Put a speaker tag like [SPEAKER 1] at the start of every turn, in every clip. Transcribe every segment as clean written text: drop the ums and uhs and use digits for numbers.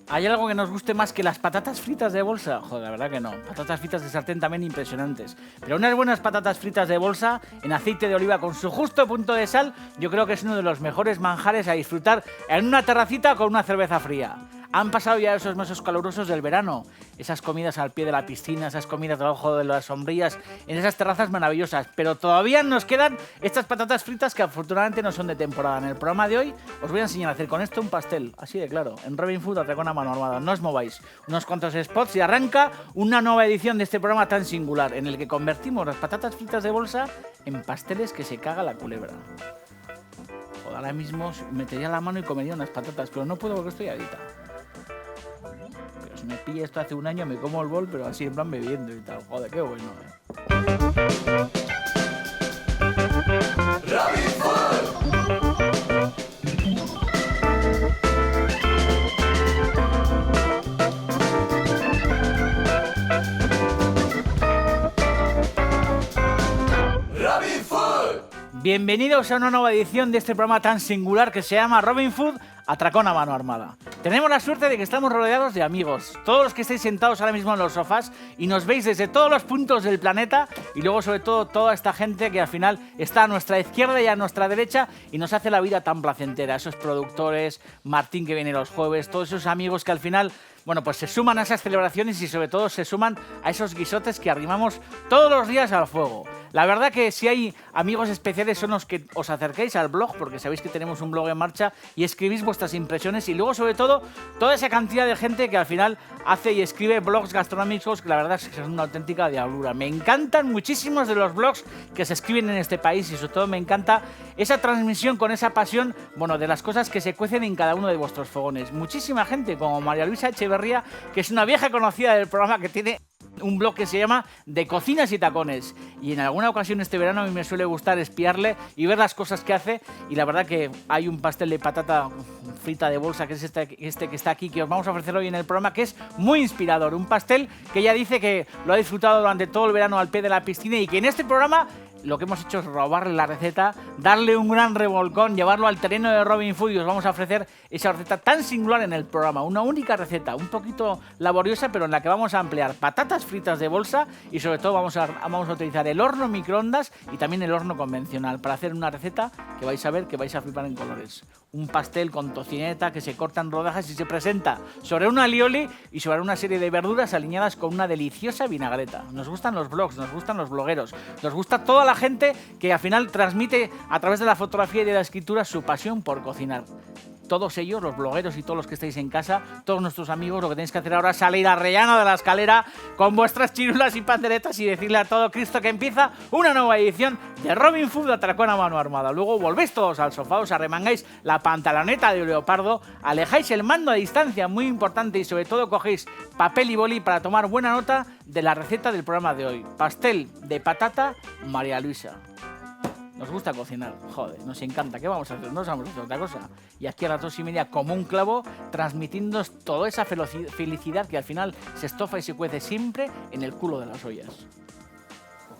[SPEAKER 1] ¿Hay algo que nos guste más que las patatas fritas de bolsa? Joder, la verdad que no. Patatas fritas de sartén también impresionantes. Pero unas buenas patatas fritas de bolsa en aceite de oliva con su justo punto de sal, yo creo que es uno de los mejores manjares a disfrutar en una terracita con una cerveza fría. Han pasado ya esos meses calurosos del verano, esas comidas al pie de la piscina, esas comidas debajo de las sombrillas, en esas terrazas maravillosas, pero todavía nos quedan estas patatas fritas que afortunadamente no son de temporada. En el programa de hoy os voy a enseñar a hacer con esto un pastel, así de claro, en Robin Food Atracón a mano armada. No os mováis, unos cuantos spots y arranca una nueva edición de este programa tan singular, en el que convertimos las patatas fritas de bolsa en pasteles que se caga la culebra. Joder, ahora mismo metería la mano y comería unas patatas, pero no puedo porque estoy adicta. Si me pilla esto hace un año, me como el bol, pero así en plan bebiendo y tal. Joder, qué bueno, Bienvenidos a una nueva edición de este programa tan singular que se llama Robin Food Atracón a mano armada. Tenemos la suerte de que estamos rodeados de amigos, todos los que estáis sentados ahora mismo en los sofás y nos veis desde todos los puntos del planeta, y luego sobre todo toda esta gente que al final está a nuestra izquierda y a nuestra derecha y nos hace la vida tan placentera. Esos productores, Martín que viene los jueves, todos esos amigos que al final, bueno, pues se suman a esas celebraciones y sobre todo se suman a esos guisotes que arrimamos todos los días al fuego. La verdad que si hay amigos especiales son los que os acerquéis al blog, porque sabéis que tenemos un blog en marcha y escribís vuestras impresiones, y luego sobre todo toda esa cantidad de gente que al final hace y escribe blogs gastronómicos que la verdad es que son una auténtica diablura. Me encantan muchísimos de los blogs que se escriben en este país y sobre todo me encanta esa transmisión con esa pasión, bueno, de las cosas que se cuecen en cada uno de vuestros fogones. Muchísima gente como María Luisa Echeverría, que es una vieja conocida del programa, que tiene un blog que se llama De Cocinas y Tacones, y en alguna ocasión este verano a mí me suele gustar espiarle y ver las cosas que hace, y la verdad que hay un pastel de patata frita de bolsa que es este que está aquí, que os vamos a ofrecer hoy en el programa, que es muy inspirador, un pastel que ella dice que lo ha disfrutado durante todo el verano al pie de la piscina y que en este programa lo que hemos hecho es robarle la receta, darle un gran revolcón, llevarlo al terreno de Robin Food, y os vamos a ofrecer esa receta tan singular en el programa. Una única receta, un poquito laboriosa, pero en la que vamos a emplear patatas fritas de bolsa y sobre todo vamos a utilizar el horno microondas y también el horno convencional para hacer una receta que vais a ver que vais a flipar en colores. Un pastel con tocineta que se corta en rodajas y se presenta sobre un alioli y sobre una serie de verduras alineadas con una deliciosa vinagreta. Nos gustan los blogs, nos gustan los blogueros, nos gusta toda la gente que al final transmite a través de la fotografía y de la escritura su pasión por cocinar. Todos ellos, los blogueros y todos los que estáis en casa, todos nuestros amigos, lo que tenéis que hacer ahora es salir a rellano de la escalera con vuestras chirulas y panderetas y decirle a todo Cristo que empieza una nueva edición de Robin Food Atracón a mano armada. Luego volvéis todos al sofá, os arremangáis la pantaloneta de leopardo, alejáis el mando a distancia, muy importante, y sobre todo cogéis papel y boli para tomar buena nota de la receta del programa de hoy. Pastel de patata María Luisa. Nos gusta cocinar, joder, nos encanta. ¿Qué vamos a hacer? No vamos a hacer otra cosa. Y aquí a las 2:30, como un clavo, transmitiéndonos toda esa felicidad que al final se estofa y se cuece siempre en el culo de las ollas.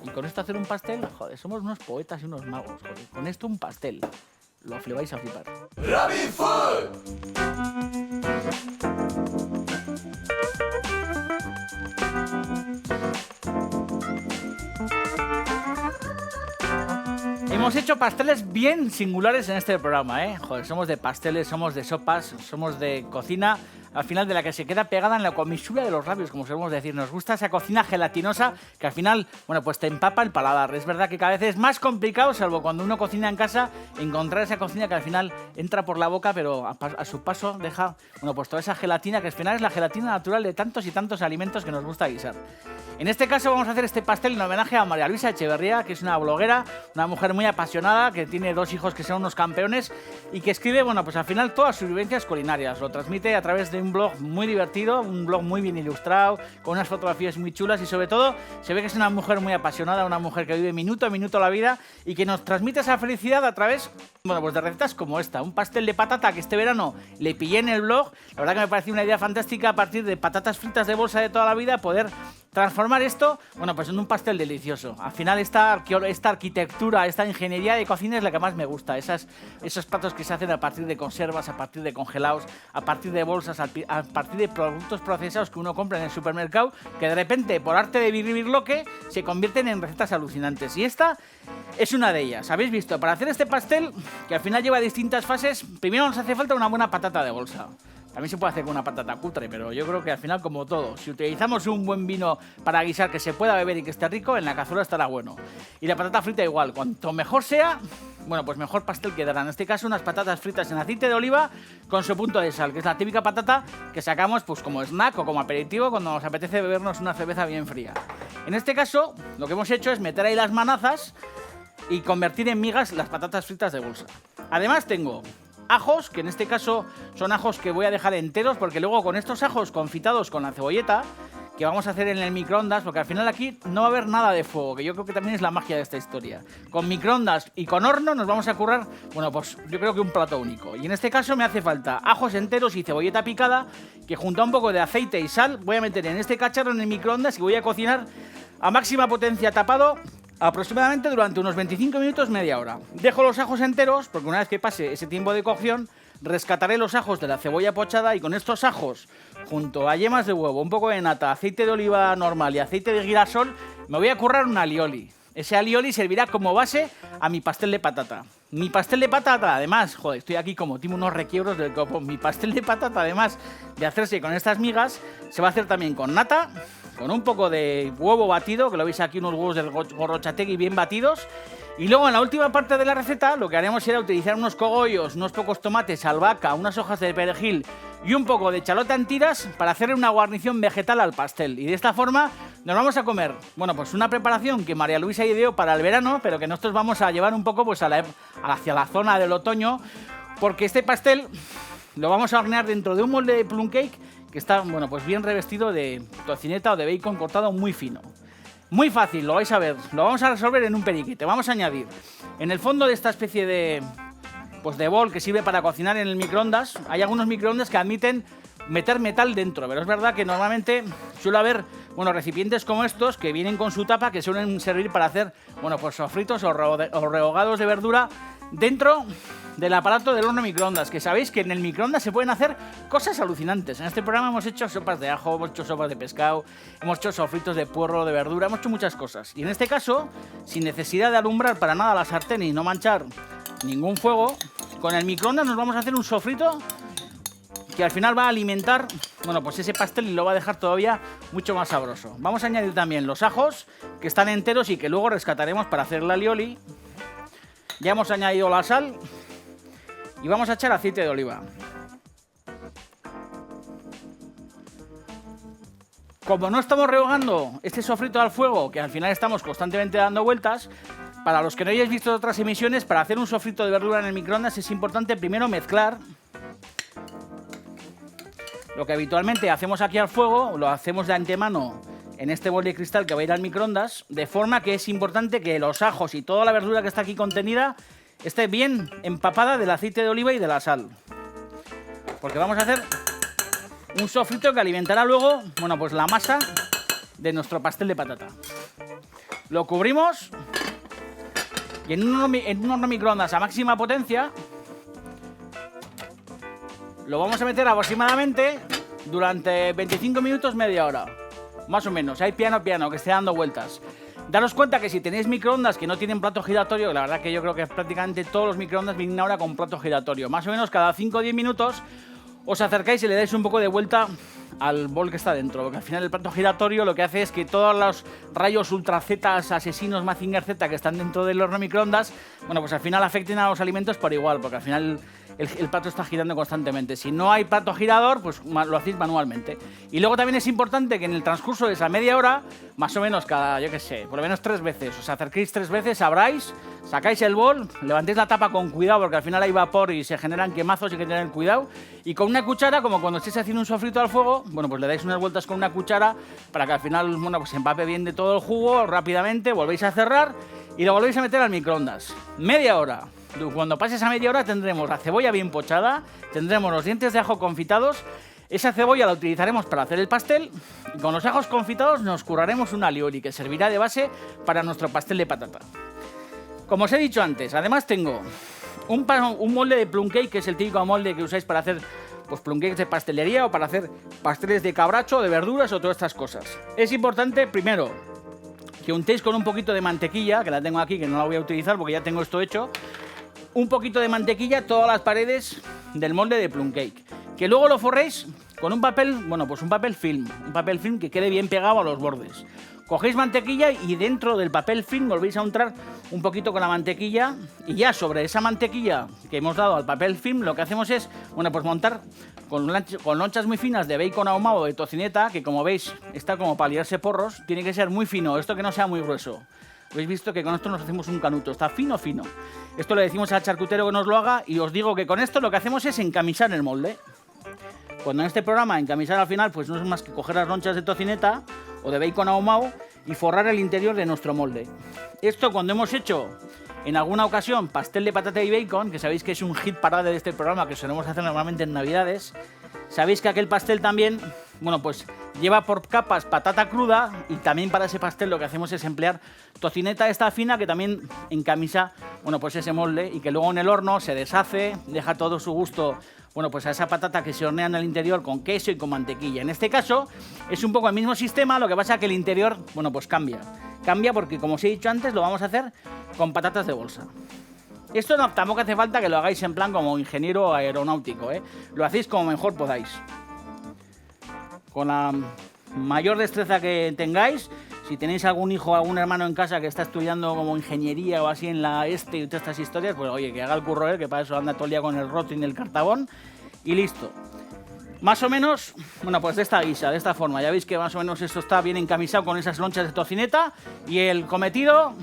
[SPEAKER 1] Y con esto hacer un pastel, joder, somos unos poetas y unos magos, joder. Con esto un pastel, lo vais a flipar.
[SPEAKER 2] Robin Food.
[SPEAKER 1] Hemos hecho pasteles bien singulares en este programa, ¿eh? Joder, somos de pasteles, somos de sopas, somos de cocina, al final de la que se queda pegada en la comisura de los labios, como solemos decir. Nos gusta esa cocina gelatinosa que al final, bueno, pues te empapa el paladar. Es verdad que cada vez es más complicado, salvo cuando uno cocina en casa, encontrar esa cocina que al final entra por la boca, pero a su paso deja, bueno, pues toda esa gelatina, que al final es la gelatina natural de tantos y tantos alimentos que nos gusta guisar. En este caso vamos a hacer este pastel en homenaje a María Luisa Echeverría, que es una bloguera, una mujer muy apasionada, que tiene 2 hijos que son unos campeones y que escribe, bueno, pues al final todas sus vivencias culinarias. Lo transmite a través de un blog muy divertido, un blog muy bien ilustrado, con unas fotografías muy chulas, y sobre todo se ve que es una mujer muy apasionada, una mujer que vive minuto a minuto la vida y que nos transmite esa felicidad a través, bueno, pues de recetas como esta. Un pastel de patata que este verano le pillé en el blog. La verdad que me pareció una idea fantástica, a partir de patatas fritas de bolsa de toda la vida, poder transformar esto, bueno, pues en un pastel delicioso. Al final esta arquitectura, esta ingeniería de cocina es la que más me gusta. Esos platos que se hacen a partir de conservas, a partir de congelados, a partir de bolsas al pie a partir de productos procesados que uno compra en el supermercado, que de repente, por arte de birlibirloque, se convierten en recetas alucinantes. Y esta es una de ellas. ¿Habéis visto? Para hacer este pastel, que al final lleva distintas fases, primero nos hace falta una buena patata de bolsa. También se puede hacer con una patata cutre, pero yo creo que al final, como todo, si utilizamos un buen vino para guisar que se pueda beber y que esté rico, en la cazuela estará bueno. Y la patata frita igual, cuanto mejor sea, bueno, pues mejor pastel quedará. En este caso, unas patatas fritas en aceite de oliva con su punto de sal, que es la típica patata que sacamos pues como snack o como aperitivo cuando nos apetece bebernos una cerveza bien fría. En este caso, lo que hemos hecho es meter ahí las manazas y convertir en migas las patatas fritas de bolsa. Además tengo ajos, que en este caso son ajos que voy a dejar enteros, porque luego con estos ajos confitados con la cebolleta, que vamos a hacer en el microondas, porque al final aquí no va a haber nada de fuego, que yo creo que también es la magia de esta historia. Con microondas y con horno nos vamos a currar, bueno, pues yo creo que un plato único. Y en este caso me hace falta ajos enteros y cebolleta picada, que junto a un poco de aceite y sal voy a meter en este cacharro en el microondas y voy a cocinar a máxima potencia tapado aproximadamente durante unos 25 minutos, media hora. Dejo los ajos enteros, porque una vez que pase ese tiempo de cocción, rescataré los ajos de la cebolla pochada y con estos ajos, junto a yemas de huevo, un poco de nata, aceite de oliva normal y aceite de girasol, me voy a currar un alioli. Ese alioli servirá como base a mi pastel de patata. Mi pastel de patata, además, joder, estoy aquí como tengo unos requiebros del copo. Mi pastel de patata, además de hacerse con estas migas, se va a hacer también con nata, con un poco de huevo batido, que lo veis aquí, unos huevos del Gorrochategui bien batidos. Y luego en la última parte de la receta lo que haremos será utilizar unos cogollos, unos pocos tomates, albahaca, unas hojas de perejil y un poco de chalota en tiras para hacerle una guarnición vegetal al pastel. Y de esta forma nos vamos a comer, bueno, pues una preparación que María Luisa ideó para el verano, pero que nosotros vamos a llevar un poco pues hacia la zona del otoño, porque este pastel lo vamos a hornear dentro de un molde de plum cake que está, bueno, pues bien revestido de tocineta o de bacon cortado muy fino. Muy fácil, lo vais a ver. Lo vamos a resolver en un periquete. Vamos a añadir en el fondo de esta especie de bol que sirve para cocinar en el microondas. Hay algunos microondas que admiten meter metal dentro, pero es verdad que normalmente suele haber, bueno, recipientes como estos que vienen con su tapa, que suelen servir para hacer, bueno, pues sofritos o rehogados de verdura dentro del aparato del horno microondas, que sabéis que en el microondas se pueden hacer cosas alucinantes. En este programa hemos hecho sopas de ajo, hemos hecho sopas de pescado, hemos hecho sofritos de puerro, de verdura, hemos hecho muchas cosas. Y en este caso, sin necesidad de alumbrar para nada la sartén y no manchar ningún fuego, con el microondas nos vamos a hacer un sofrito que al final va a alimentar, bueno, pues ese pastel y lo va a dejar todavía mucho más sabroso. Vamos a añadir también los ajos, que están enteros y que luego rescataremos para hacer la alioli. Ya hemos añadido la sal y vamos a echar aceite de oliva. Como no estamos rehogando este sofrito al fuego, que al final estamos constantemente dando vueltas, para los que no hayáis visto otras emisiones, para hacer un sofrito de verdura en el microondas es importante primero mezclar lo que habitualmente hacemos aquí al fuego, lo hacemos de antemano en este bol de cristal que va a ir al microondas, de forma que es importante que los ajos y toda la verdura que está aquí contenida esté bien empapada del aceite de oliva y de la sal. Porque vamos a hacer un sofrito que alimentará luego, bueno, pues la masa de nuestro pastel de patata. Lo cubrimos y en un horno microondas a máxima potencia lo vamos a meter aproximadamente durante 25 minutos, media hora. Más o menos, ahí piano que esté dando vueltas. Daros cuenta que si tenéis microondas que no tienen plato giratorio, la verdad que yo creo que prácticamente todos los microondas vienen ahora con plato giratorio. Más o menos cada 5 o 10 minutos os acercáis y le dais un poco de vuelta al bol que está dentro, porque al final el plato giratorio lo que hace es que todos los rayos ultra Z asesinos Mazinger Z que están dentro del horno microondas, bueno, pues al final afecten a los alimentos por igual, porque al final el plato está girando constantemente. Si no hay plato girador, pues lo hacéis manualmente. Y luego también es importante que en el transcurso de esa media hora, más o menos cada, yo qué sé, por lo menos 3 veces, os acerquéis 3 veces, abráis, sacáis el bol, levantéis la tapa con cuidado, porque al final hay vapor y se generan quemazos y hay que tener cuidado. Y con una cuchara, como cuando estéis haciendo un sofrito al fuego, bueno, pues le dais unas vueltas con una cuchara para que al final, bueno, pues se empape bien de todo el jugo rápidamente, volvéis a cerrar y lo volvéis a meter al microondas. Media hora. Cuando pase esa media hora tendremos la cebolla bien pochada, tendremos los dientes de ajo confitados. Esa cebolla la utilizaremos para hacer el pastel y con los ajos confitados nos curraremos un alioli que servirá de base para nuestro pastel de patata. Como os he dicho antes, además tengo un molde de plum cake, que es el típico molde que usáis para hacer pues plum cakes de pastelería o para hacer pasteles de cabracho, de verduras o todas estas cosas. Es importante, primero, que untéis con un poquito de mantequilla, que la tengo aquí, que no la voy a utilizar porque ya tengo esto hecho, un poquito de mantequilla todas las paredes del molde de plum cake. Que luego lo forréis con un papel, bueno, pues un papel film que quede bien pegado a los bordes. Cogéis mantequilla y dentro del papel film volvéis a untar un poquito con la mantequilla y ya sobre esa mantequilla que hemos dado al papel film lo que hacemos es, bueno, pues montar con lonchas muy finas de bacon ahumado de tocineta, que como veis está como para liarse porros, tiene que ser muy fino, esto que no sea muy grueso. Habéis visto que con esto nos hacemos un canuto, está fino, fino. Esto le decimos al charcutero que nos lo haga y os digo que con esto lo que hacemos es encamisar el molde. Cuando en este programa encamisar al final pues no es más que coger las lonchas de tocineta o de bacon ahumado y forrar el interior de nuestro molde. Esto cuando hemos hecho en alguna ocasión pastel de patata y bacon, que sabéis que es un hit parade de este programa que solemos hacer normalmente en Navidades, sabéis que aquel pastel también, bueno, pues lleva por capas patata cruda y también para ese pastel lo que hacemos es emplear tocineta esta fina que también encamisa, bueno, pues ese molde y que luego en el horno se deshace, deja todo su gusto, bueno, pues a esa patata que se hornea en el interior con queso y con mantequilla. En este caso es un poco el mismo sistema, lo que pasa que el interior, bueno, pues cambia. Cambia porque, como os he dicho antes, lo vamos a hacer con patatas de bolsa. Esto no, tampoco hace falta que lo hagáis en plan como ingeniero aeronáutico, ¿eh? Lo hacéis como mejor podáis. Con la mayor destreza que tengáis, si tenéis algún hijo o algún hermano en casa que está estudiando como ingeniería o así en la y todas estas historias, pues oye, que haga el curro él, que para eso anda todo el día con el Rotring y el cartabón y listo. Más o menos, bueno, pues de esta guisa, de esta forma. Ya veis que más o menos esto está bien encamisado con esas lonchas de tocineta y el cometido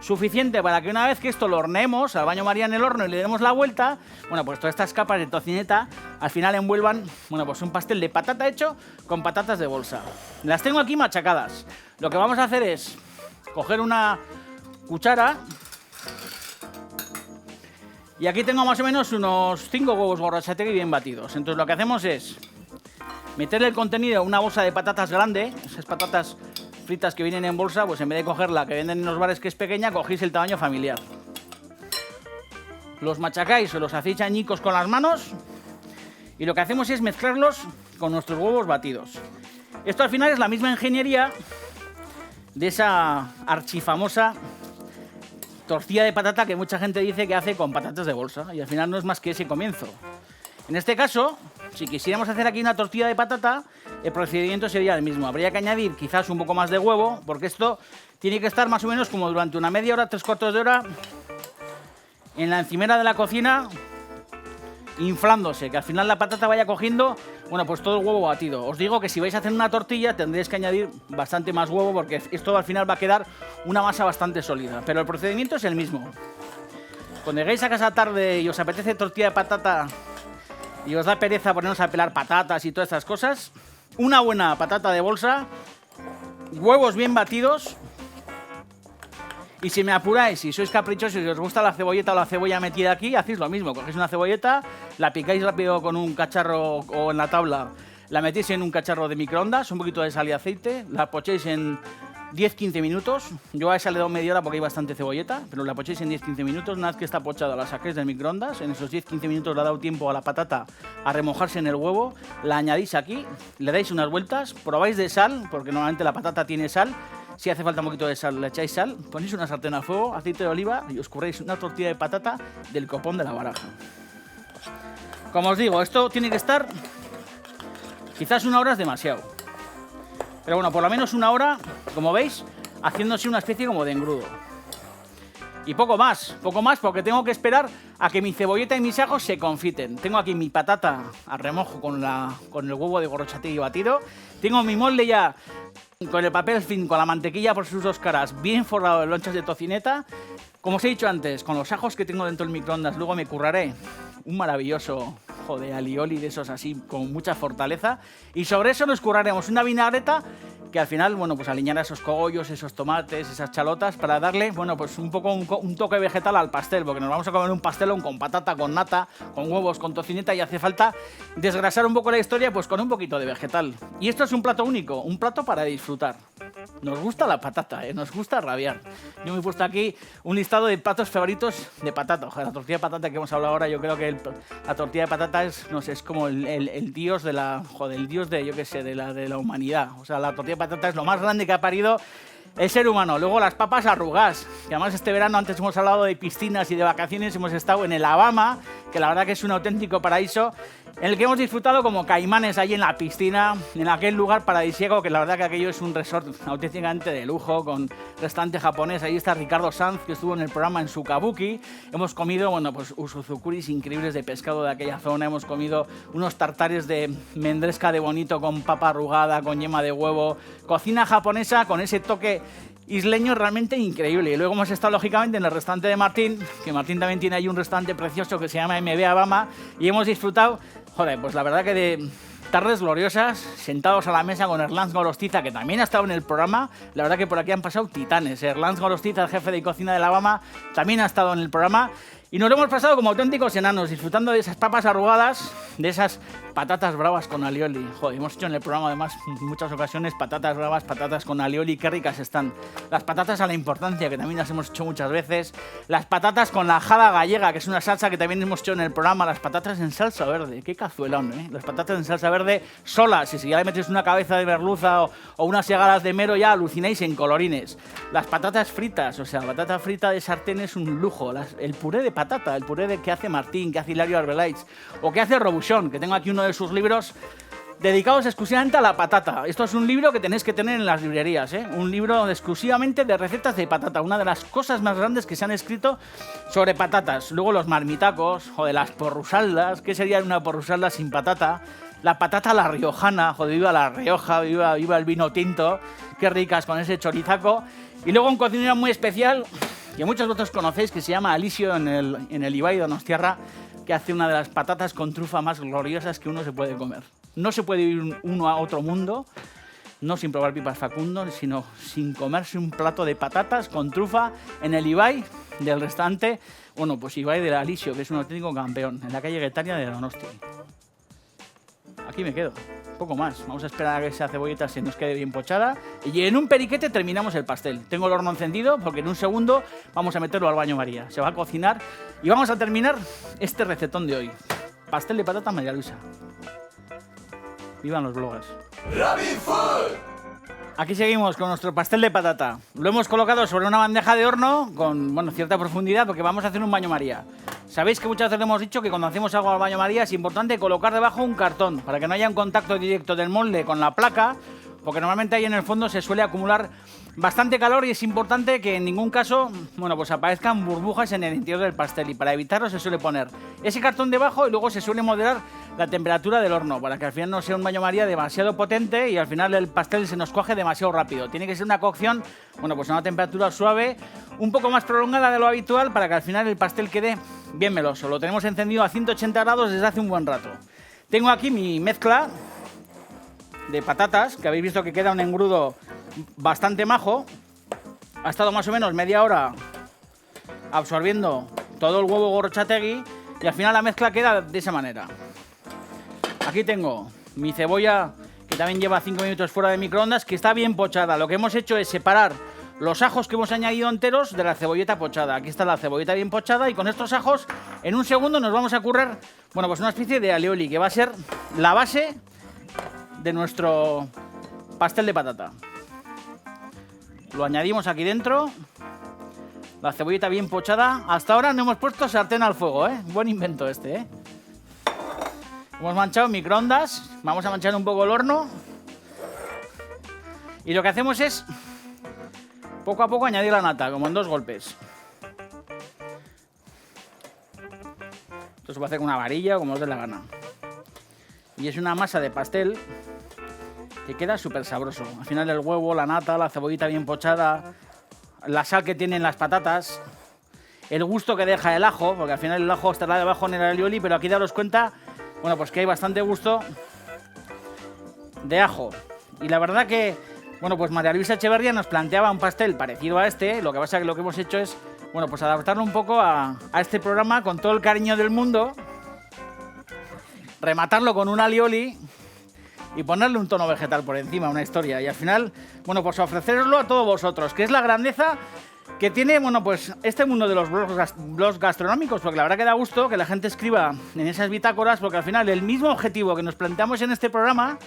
[SPEAKER 1] suficiente para que una vez que esto lo horneemos al baño María en el horno y le demos la vuelta, bueno, pues todas estas capas de tocineta al final envuelvan, bueno, pues un pastel de patata hecho con patatas de bolsa. Las tengo aquí machacadas. Lo que vamos a hacer es coger una cuchara y aquí tengo más o menos unos 5 huevos gorrochategui bien batidos. Entonces lo que hacemos es meterle el contenido a una bolsa de patatas grande, esas patatas fritas que vienen en bolsa, pues en vez de coger la que venden en los bares que es pequeña, cogéis el tamaño familiar. Los machacáis o los hacéis añicos con las manos y lo que hacemos es mezclarlos con nuestros huevos batidos. Esto al final es la misma ingeniería de esa archifamosa tortilla de patata que mucha gente dice que hace con patatas de bolsa y al final no es más que ese comienzo. En este caso, si quisiéramos hacer aquí una tortilla de patata, el procedimiento sería el mismo. Habría que añadir quizás un poco más de huevo, porque esto tiene que estar más o menos como durante una media hora, 3/4 de hora, en la encimera de la cocina, inflándose, que al final la patata vaya cogiendo, bueno, pues todo el huevo batido. Os digo que si vais a hacer una tortilla tendréis que añadir bastante más huevo, porque esto al final va a quedar una masa bastante sólida. Pero el procedimiento es el mismo. Cuando lleguéis a casa tarde y os apetece tortilla de patata y os da pereza ponernos a pelar patatas y todas estas cosas, una buena patata de bolsa, huevos bien batidos y si me apuráis, si sois caprichosos y os gusta la cebolleta o la cebolla metida aquí, hacéis lo mismo, cogéis una cebolleta, la picáis rápido con un cacharro o en la tabla, la metéis en un cacharro de microondas, un poquito de sal y aceite, la pochéis en 10-15 minutos. Yo a esa le doy media hora porque hay bastante cebolleta, pero la pochéis en 10-15 minutos. Una vez que está pochada la saquéis del microondas. En esos 10-15 minutos le ha dado tiempo a la patata a remojarse en el huevo. La añadís aquí, le dais unas vueltas, probáis de sal, porque normalmente la patata tiene sal. Si hace falta un poquito de sal, le echáis sal, ponéis una sartén a fuego, aceite de oliva y os curréis una tortilla de patata del copón de la baraja. Como os digo, esto tiene que estar, quizás una hora es demasiado. Pero bueno, por lo menos una hora, como veis, haciéndose una especie como de engrudo. Y poco más porque tengo que esperar a que mi cebolleta y mis ajos se confiten. Tengo aquí mi patata a remojo con el huevo de gorrochategui batido. Tengo mi molde ya con el papel film, con la mantequilla por sus dos caras, bien forrado de lonchas de tocineta. Como os he dicho antes, con los ajos que tengo dentro del microondas, luego me curraré un maravilloso de alioli de esos así, con mucha fortaleza. Y sobre eso nos curraremos una vinagreta que al final, bueno, pues alineará esos cogollos, esos tomates, esas chalotas, para darle, bueno, pues un poco un toque vegetal al pastel, porque nos vamos a comer un pastelón con patata, con nata, con huevos, con tocineta, y hace falta desgrasar un poco la historia, pues con un poquito de vegetal. Y esto es un plato único, un plato para disfrutar. Nos gusta la patata, nos gusta rabiar. Yo me he puesto aquí un listado de platos favoritos de patata. Ojalá, la tortilla de patata que hemos hablado ahora, yo creo que la tortilla de patata es, no sé, es como el dios de la, el dios de, yo qué sé, de la humanidad. O sea, la tortilla de patata es lo más grande que ha parido el ser humano. Luego las papas arrugadas, que además este verano, antes hemos hablado de piscinas y de vacaciones, hemos estado en el Alabama, que la verdad que es un auténtico paraíso, en el que hemos disfrutado como caimanes ahí en la piscina, en aquel lugar paradisíaco, que la verdad que aquello es un resort auténticamente de lujo, con restaurante japonés. Ahí está Ricardo Sanz, que estuvo en el programa en su kabuki. Hemos comido, bueno, pues usuzukuris increíbles de pescado de aquella zona. Hemos comido unos tartares de mendresca de bonito con papa arrugada, con yema de huevo. Cocina japonesa con ese toque isleño realmente increíble. Y luego hemos estado lógicamente en el restaurante de Martín, que Martín también tiene ahí un restaurante precioso que se llama MB Alabama, y hemos disfrutado, joder, pues la verdad que de tardes gloriosas, sentados a la mesa con Erlans Gorostiza, que también ha estado en el programa. La verdad que por aquí han pasado titanes. Erlans Gorostiza, el jefe de cocina de Alabama, también ha estado en el programa. Y nos lo hemos pasado como auténticos enanos, disfrutando de esas papas arrugadas, de esas patatas bravas con alioli. Joder, hemos hecho en el programa además en muchas ocasiones patatas bravas, patatas con alioli, qué ricas están. Las patatas a la importancia, que también las hemos hecho muchas veces. Las patatas con la jada gallega, que es una salsa que también hemos hecho en el programa. Las patatas en salsa verde, qué cazuelón, ¿eh? Las patatas en salsa verde solas, y si ya le metes una cabeza de merluza o unas segadas de mero, ya alucináis en colorines. Las patatas fritas, o sea, patata frita de sartén es un lujo. El puré de patata, el puré que hace Martín, que hace Hilario Arbeláez, o que hace Robuchón, que tengo aquí uno de sus libros dedicados exclusivamente a la patata. Esto es un libro que tenéis que tener en las librerías, ¿eh? Un libro exclusivamente de recetas de patata, una de las cosas más grandes que se han escrito sobre patatas. Luego los marmitacos, joder, las porrusaldas, ¿qué sería una porrusalda sin patata? La patata a la riojana, joder, viva la Rioja, viva el vino tinto, qué ricas con ese chorizaco. Y luego un cocinero muy especial, que muchos de vosotros conocéis, que se llama Alisio en el Ibai Donostiarra, que hace una de las patatas con trufa más gloriosas que uno se puede comer. No se puede ir uno a otro mundo, no sin probar pipas Facundo, sino sin comerse un plato de patatas con trufa en el Ibai del restaurante, bueno, pues Ibai del Alisio, que es un auténtico campeón, en la calle Guetaria de Donosti. Aquí me quedo, un poco más. Vamos a esperar a que esa cebolleta se nos quede bien pochada y en un periquete terminamos el pastel. Tengo el horno encendido porque en un segundo vamos a meterlo al baño María. Se va a cocinar y vamos a terminar este recetón de hoy. Pastel de patata María Luisa. ¡Vivan los bloggers!
[SPEAKER 2] Robin Food.
[SPEAKER 1] Aquí seguimos con nuestro pastel de patata. Lo hemos colocado sobre una bandeja de horno con, bueno, cierta profundidad porque vamos a hacer un baño María. Sabéis que muchas veces hemos dicho que cuando hacemos algo al baño María es importante colocar debajo un cartón para que no haya un contacto directo del molde con la placa, porque normalmente ahí en el fondo se suele acumular bastante calor y es importante que en ningún caso, bueno, pues aparezcan burbujas en el interior del pastel, y para evitarlo se suele poner ese cartón debajo y luego se suele moderar la temperatura del horno para que al final no sea un baño María demasiado potente y al final el pastel se nos cuaje demasiado rápido. Tiene que ser una cocción, bueno, pues a una temperatura suave, un poco más prolongada de lo habitual para que al final el pastel quede bien meloso. Lo tenemos encendido a 180 grados desde hace un buen rato. Tengo aquí mi mezcla de patatas, que habéis visto que queda un engrudo bastante majo. Ha estado más o menos media hora absorbiendo todo el huevo Gorrotxategi y al final la mezcla queda de esa manera. Aquí tengo mi cebolla, que también lleva 5 minutos fuera de microondas, que está bien pochada. Lo que hemos hecho es separar los ajos que hemos añadido enteros de la cebolleta pochada. Aquí está la cebolleta bien pochada y con estos ajos en un segundo nos vamos a currar, bueno, pues una especie de alioli que va a ser la base de nuestro pastel de patata. Lo añadimos aquí dentro, la cebolleta bien pochada. Hasta ahora no hemos puesto sartén al fuego, ¿eh? Buen invento este, ¿eh? Hemos manchado microondas, vamos a manchar un poco el horno. Y lo que hacemos es, poco a poco, añadir la nata, como en 2 golpes. Esto se puede hacer con una varilla o como os dé la gana. Y es una masa de pastel que queda súper sabroso. Al final el huevo, la nata, la cebollita bien pochada, la sal que tienen las patatas, el gusto que deja el ajo, porque al final el ajo estará debajo en el alioli, pero aquí daros cuenta, bueno, pues que hay bastante gusto de ajo. Y la verdad que, bueno, pues María Luisa Echeverría nos planteaba un pastel parecido a este. Lo que pasa es que lo que hemos hecho es, bueno, pues adaptarlo un poco a este programa con todo el cariño del mundo, rematarlo con un alioli y ponerle un tono vegetal por encima, una historia. Y al final, bueno, pues ofreceroslo a todos vosotros, que es la grandeza que tiene, bueno, pues este mundo de los blogs gastronómicos, porque la verdad que da gusto que la gente escriba en esas bitácoras, porque al final el mismo objetivo que nos planteamos en este programa,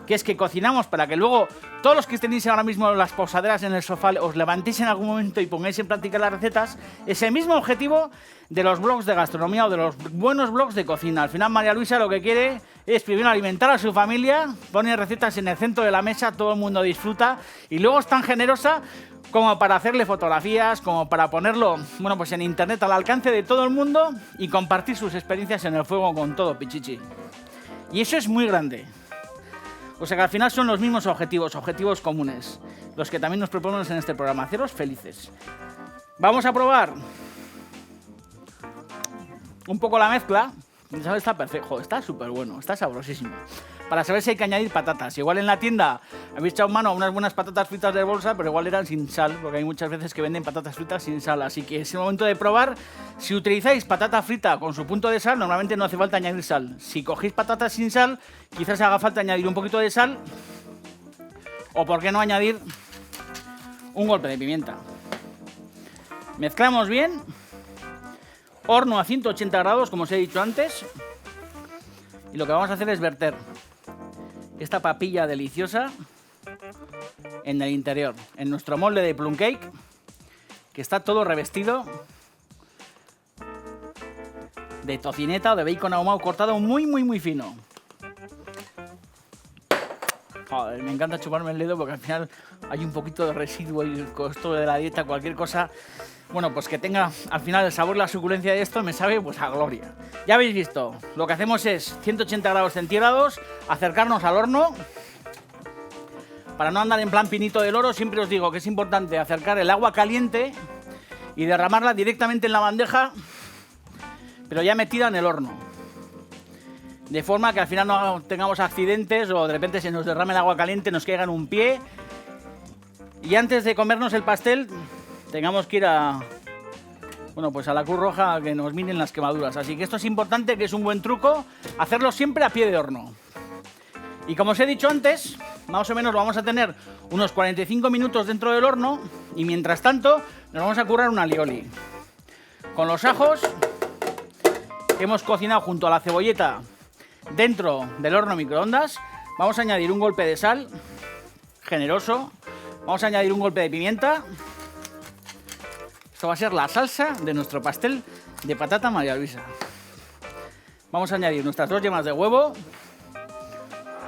[SPEAKER 1] que es que cocinamos para que luego todos los que tenéis ahora mismo las posaderas en el sofá os levantéis en algún momento y pongáis en práctica las recetas, es el mismo objetivo de los blogs de gastronomía o de los buenos blogs de cocina. Al final María Luisa lo que quiere es primero alimentar a su familia, pone recetas en el centro de la mesa, todo el mundo disfruta y luego es tan generosa como para hacerle fotografías, como para ponerlo, bueno, pues en internet al alcance de todo el mundo y compartir sus experiencias en el fuego con todo Pichichi. Y eso es muy grande. O sea que al final son los mismos objetivos comunes, los que también nos proponemos en este programa, haceros felices. Vamos a probar un poco la mezcla. Está perfecto, está súper bueno, está sabrosísimo. Para saber si hay que añadir patatas. Igual en la tienda habéis echado mano a unas buenas patatas fritas de bolsa, pero igual eran sin sal, porque hay muchas veces que venden patatas fritas sin sal. Así que es el momento de probar. Si utilizáis patata frita con su punto de sal, normalmente no hace falta añadir sal. Si cogéis patatas sin sal, quizás haga falta añadir un poquito de sal. O por qué no añadir un golpe de pimienta. Mezclamos bien. Horno a 180 grados, como os he dicho antes. Y lo que vamos a hacer es verter esta papilla deliciosa en el interior, en nuestro molde de plum cake, que está todo revestido de tocineta o de bacon ahumado cortado muy, muy, muy fino. Joder, me encanta chuparme el dedo porque al final hay un poquito de residuo y el costo de la dieta, cualquier cosa, bueno, pues que tenga al final el sabor, la suculencia de esto me sabe pues a gloria. Ya habéis visto, lo que hacemos es 180 grados centígrados, acercarnos al horno. Para no andar en plan pinito del oro, siempre os digo que es importante acercar el agua caliente y derramarla directamente en la bandeja, pero ya metida en el horno. De forma que al final no tengamos accidentes o de repente se nos derrame el agua caliente, nos caiga en un pie. Y antes de comernos el pastel, tengamos que ir a, bueno, pues a la Cruz Roja a que nos miren las quemaduras. Así que esto es importante, que es un buen truco, hacerlo siempre a pie de horno. Y como os he dicho antes, más o menos lo vamos a tener unos 45 minutos dentro del horno y mientras tanto nos vamos a currar un alioli. Con los ajos que hemos cocinado junto a la cebolleta dentro del horno microondas, vamos a añadir un golpe de sal generoso, vamos a añadir un golpe de pimienta. Esto va a ser la salsa de nuestro pastel de patata María Luisa. Vamos a añadir nuestras 2 yemas de huevo,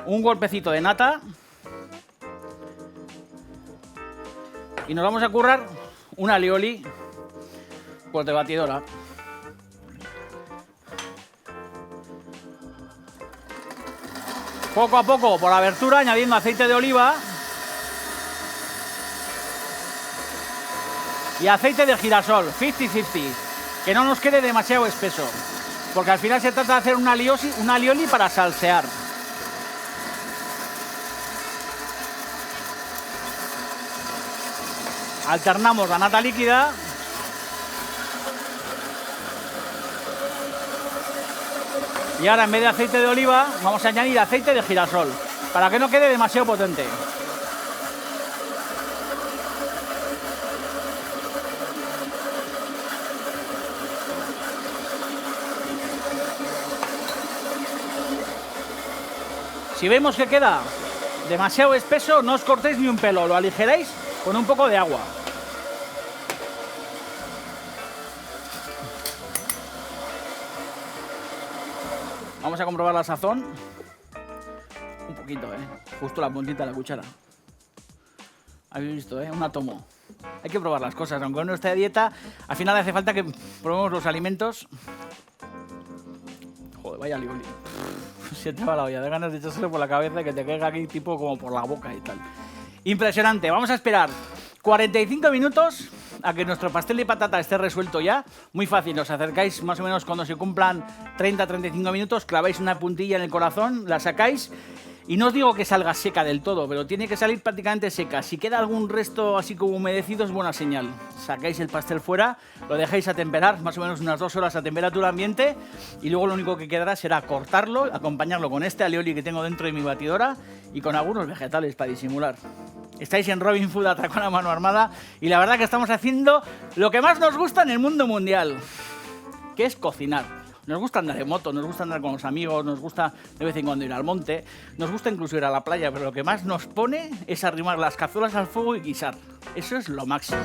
[SPEAKER 1] un golpecito de nata y nos vamos a currar un alioli pues de batidora. Poco a poco por la abertura, añadiendo aceite de oliva y aceite de girasol, 50-50, que no nos quede demasiado espeso, porque al final se trata de hacer un alioli para salsear. Alternamos la nata líquida y ahora en vez de aceite de oliva vamos a añadir aceite de girasol para que no quede demasiado potente. Si vemos que queda demasiado espeso, no os cortéis ni un pelo, lo aligeráis con un poco de agua. Vamos a comprobar la sazón. Un poquito, justo la puntita de la cuchara. Habéis visto, un átomo. Hay que probar las cosas, aunque no esté de dieta, al final hace falta que probemos los alimentos. Joder, vaya alioli. Se te va la olla, de ganas de echárselo por la cabeza y que te caiga aquí tipo como por la boca y tal. Impresionante. Vamos a esperar 45 minutos a que nuestro pastel de patata esté resuelto ya. Muy fácil, os acercáis más o menos cuando se cumplan 30-35 minutos, claváis una puntilla en el corazón, la sacáis Y no os digo que salga seca del todo, pero tiene que salir prácticamente seca. Si queda algún resto así como humedecido es buena señal. Sacáis el pastel fuera, lo dejáis a temperar, más o menos unas 2 horas a temperatura ambiente, y luego lo único que quedará será cortarlo, acompañarlo con este alioli que tengo dentro de mi batidora y con algunos vegetales para disimular. Estáis en Robin Food Atracón a Mano Armada y la verdad que estamos haciendo lo que más nos gusta en el mundo mundial, que es cocinar. Nos gusta andar en moto, nos gusta andar con los amigos, nos gusta de vez en cuando ir al monte, nos gusta incluso ir a la playa, pero lo que más nos pone es arrimar las cazuelas al fuego y guisar. Eso es lo máximo.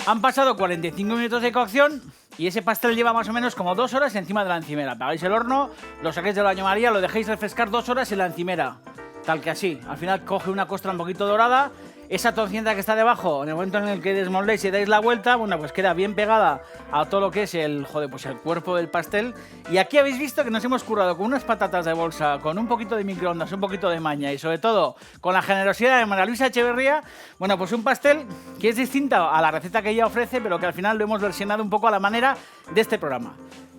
[SPEAKER 1] Han pasado 45 minutos de cocción y ese pastel lleva más o menos como 2 horas encima de la encimera. Apagáis el horno, lo sacáis del baño María, lo dejáis refrescar 2 horas en la encimera. Tal que así. Al final coge una costra un poquito dorada. Esa torcienta que está debajo, en el momento en el que desmoldéis y dais la vuelta, bueno, pues queda bien pegada a todo lo que es el cuerpo del pastel. Y aquí habéis visto que nos hemos currado con unas patatas de bolsa, con un poquito de microondas, un poquito de maña y sobre todo con la generosidad de María Luisa Echeverría. Bueno, pues un pastel que es distinto a la receta que ella ofrece, pero que al final lo hemos versionado un poco a la manera de este programa.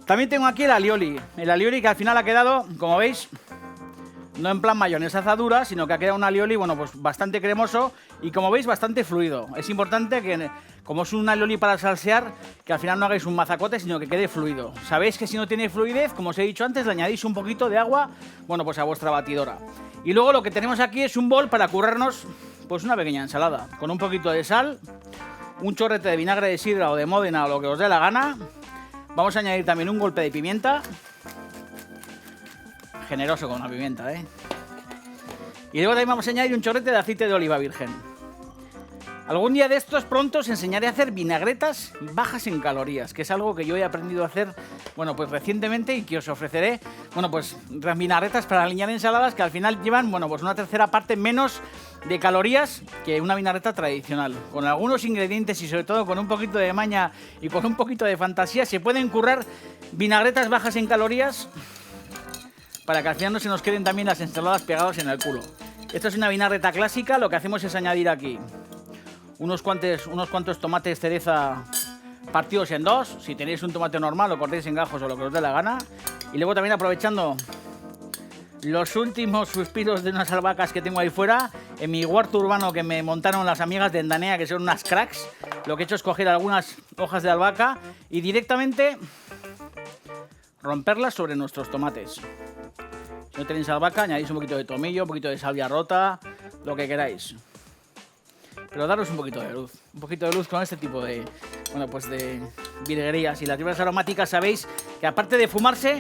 [SPEAKER 1] También tengo aquí el alioli que al final ha quedado, como veis, no en plan mayonesa azadura, sino que ha quedado un alioli, bueno, pues bastante cremoso y como veis bastante fluido. Es importante que, como es un alioli para salsear, que al final no hagáis un mazacote, sino que quede fluido. Sabéis que si no tiene fluidez, como os he dicho antes, le añadís un poquito de agua, bueno, pues a vuestra batidora. Y luego lo que tenemos aquí es un bol para currarnos, pues una pequeña ensalada, con un poquito de sal, un chorrete de vinagre de sidra o de Módena o lo que os dé la gana. Vamos a añadir también un golpe de pimienta. Generoso con la pimienta, ¿eh? Y luego también vamos a añadir un chorrete de aceite de oliva virgen. Algún día de estos pronto os enseñaré a hacer vinagretas bajas en calorías, que es algo que yo he aprendido a hacer, bueno, pues recientemente y que os ofreceré, bueno, pues vinagretas para aliñar ensaladas que al final llevan, bueno, pues una tercera parte menos de calorías que una vinagreta tradicional. Con algunos ingredientes y sobre todo con un poquito de maña y con un poquito de fantasía se pueden currar vinagretas bajas en calorías para que al final no se nos queden también las ensaladas pegadas en el culo. Esto es una vinagreta clásica, lo que hacemos es añadir aquí unos cuantos tomates cereza partidos en dos. Si tenéis un tomate normal lo cortéis en gajos o lo que os dé la gana. Y luego también aprovechando los últimos suspiros de unas albahacas que tengo ahí fuera, en mi huerto urbano que me montaron las amigas de Endanea, que son unas cracks, lo que he hecho es coger algunas hojas de albahaca y directamente romperlas sobre nuestros tomates. Si no tenéis albahaca, añadís un poquito de tomillo, un poquito de salvia rota, lo que queráis. Pero daros un poquito de luz con este tipo de, bueno, pues de virguerías. Y las hierbas aromáticas, sabéis que aparte de fumarse,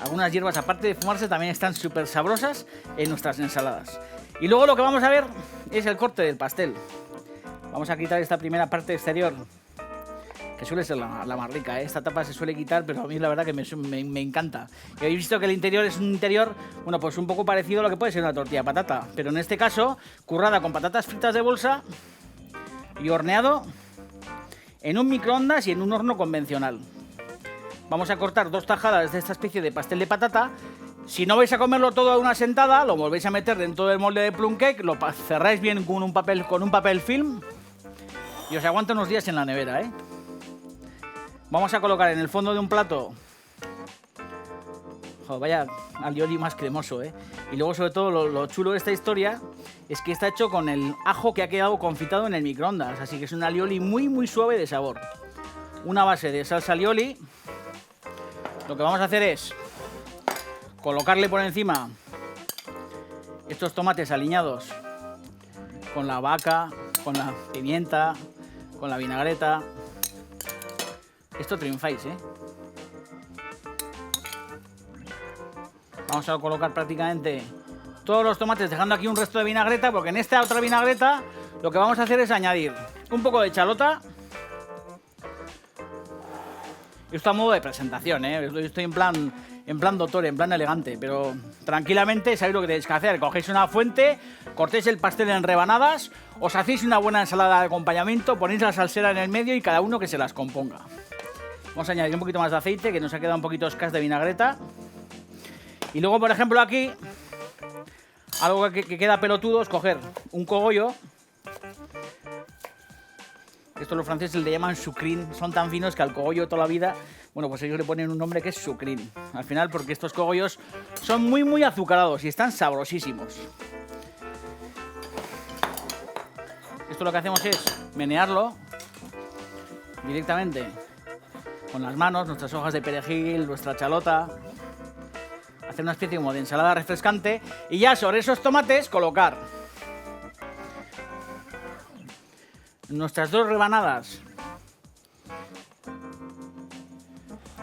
[SPEAKER 1] algunas hierbas aparte de fumarse también están súper sabrosas en nuestras ensaladas. Y luego lo que vamos a ver es el corte del pastel. Vamos a quitar esta primera parte exterior, que suele ser la más rica, ¿eh? Esta tapa se suele quitar, pero a mí la verdad que me encanta. Y habéis visto que el interior es un interior, bueno, pues un poco parecido a lo que puede ser una tortilla de patata, pero en este caso, currada con patatas fritas de bolsa y horneado en un microondas y en un horno convencional. Vamos a cortar 2 tajadas de esta especie de pastel de patata. Si no vais a comerlo todo a una sentada, lo volvéis a meter dentro del molde de plum cake, lo cerráis bien con un papel film y os aguanta unos días en la nevera, ¿eh? Vamos a colocar en el fondo de un plato, joder, vaya alioli más cremoso, ¿eh? Y luego sobre todo lo chulo de esta historia es que está hecho con el ajo que ha quedado confitado en el microondas, así que es un alioli muy muy suave de sabor. Una base de salsa alioli. Lo que vamos a hacer es colocarle por encima estos tomates aliñados con la albahaca, con la pimienta, con la vinagreta. Esto triunfáis, ¿eh? Vamos a colocar prácticamente todos los tomates, dejando aquí un resto de vinagreta, porque en esta otra vinagreta lo que vamos a hacer es añadir un poco de chalota. Esto a modo de presentación, ¿eh? Estoy en plan doctor, en plan elegante, pero tranquilamente sabéis lo que tenéis que hacer. Cogéis una fuente, cortéis el pastel en rebanadas, os hacéis una buena ensalada de acompañamiento, ponéis la salsera en el medio y cada uno que se las componga. Vamos a añadir un poquito más de aceite, que nos ha quedado un poquito escaso de vinagreta. Y luego, por ejemplo, aquí, algo que queda pelotudo es coger un cogollo. Esto los franceses le llaman sucrín, son tan finos que al cogollo toda la vida, bueno, pues ellos le ponen un nombre que es sucrín. Al final, porque estos cogollos son muy azucarados y están sabrosísimos. Esto lo que hacemos es menearlo directamente con las manos, nuestras hojas de perejil, nuestra chalota. Hacer una especie como de ensalada refrescante y ya sobre esos tomates colocar nuestras 2 rebanadas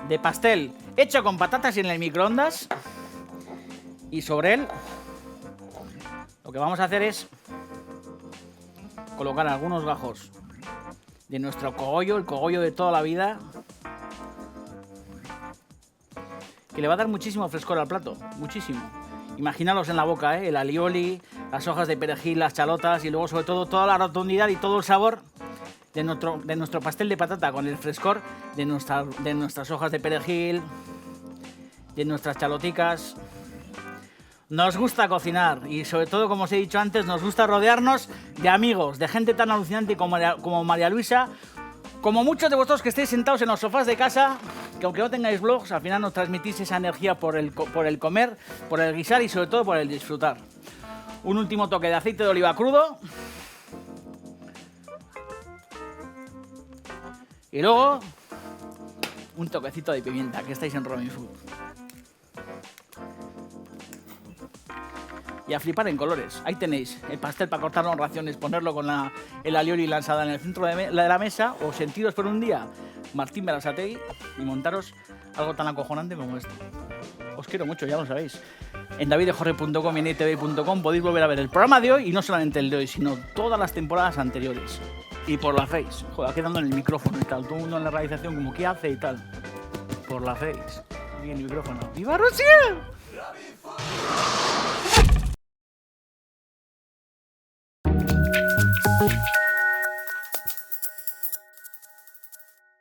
[SPEAKER 1] de pastel hecho con patatas y en el microondas, y sobre él lo que vamos a hacer es colocar algunos gajos de nuestro cogollo, el cogollo de toda la vida, que le va a dar muchísimo frescor al plato, muchísimo. Imaginaros en la boca, el alioli, las hojas de perejil, las chalotas y luego sobre todo toda la rotundidad y todo el sabor de nuestro pastel de patata con el frescor de nuestras hojas de perejil, de nuestras chaloticas. Nos gusta cocinar y sobre todo, como os he dicho antes, nos gusta rodearnos de amigos, de gente tan alucinante como María Luisa, como muchos de vosotros que estéis sentados en los sofás de casa, que aunque no tengáis vlogs, al final nos transmitís esa energía por el comer, por el guisar y sobre todo por el disfrutar. Un último toque de aceite de oliva crudo. Y luego, un toquecito de pimienta, que estáis en Robin Food. Y a flipar en colores. Ahí tenéis el pastel para cortarlo en raciones, ponerlo con el alioli y la ensalada en el centro de la mesa, o sentiros por un día Martín Berasategui y montaros algo tan acojonante como esto. Os quiero mucho, ya lo sabéis. En davidejorre.com y en itv.com podéis volver a ver el programa de hoy, y no solamente el de hoy, sino todas las temporadas anteriores. Y por la Face. Joder, quedando en el micrófono y tal. Todo el mundo en la realización como, ¿qué hace y tal? Por la Face. Y el micrófono. ¡Viva Rusia!